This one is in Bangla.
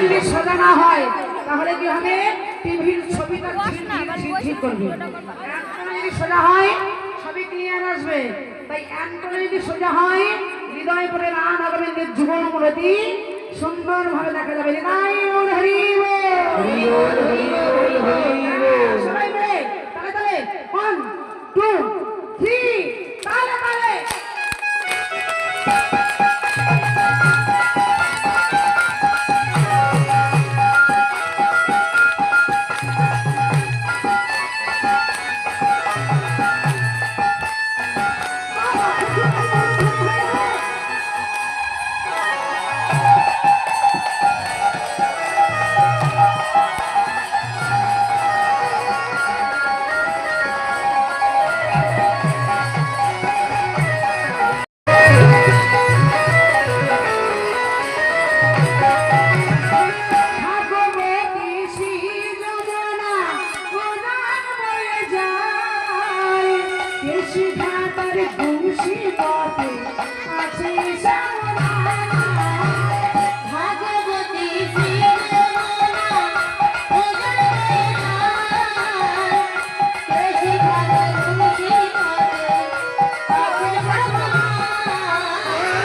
যদি সোজা না হয় তাহলে কি হবে? টিভির ছবিটা ঠিক করবে। যদি সোজা হয় ছবি ক্লিয়ার আসবে। তাই অ্যান্টনে যদি সোজা হয় হৃদয় করে রান হবে, যুগল মূলতি সুন্দরভাবে দেখা যাবে। সবাই মিলে তালে তালে 1 2 3 তালে তালে। She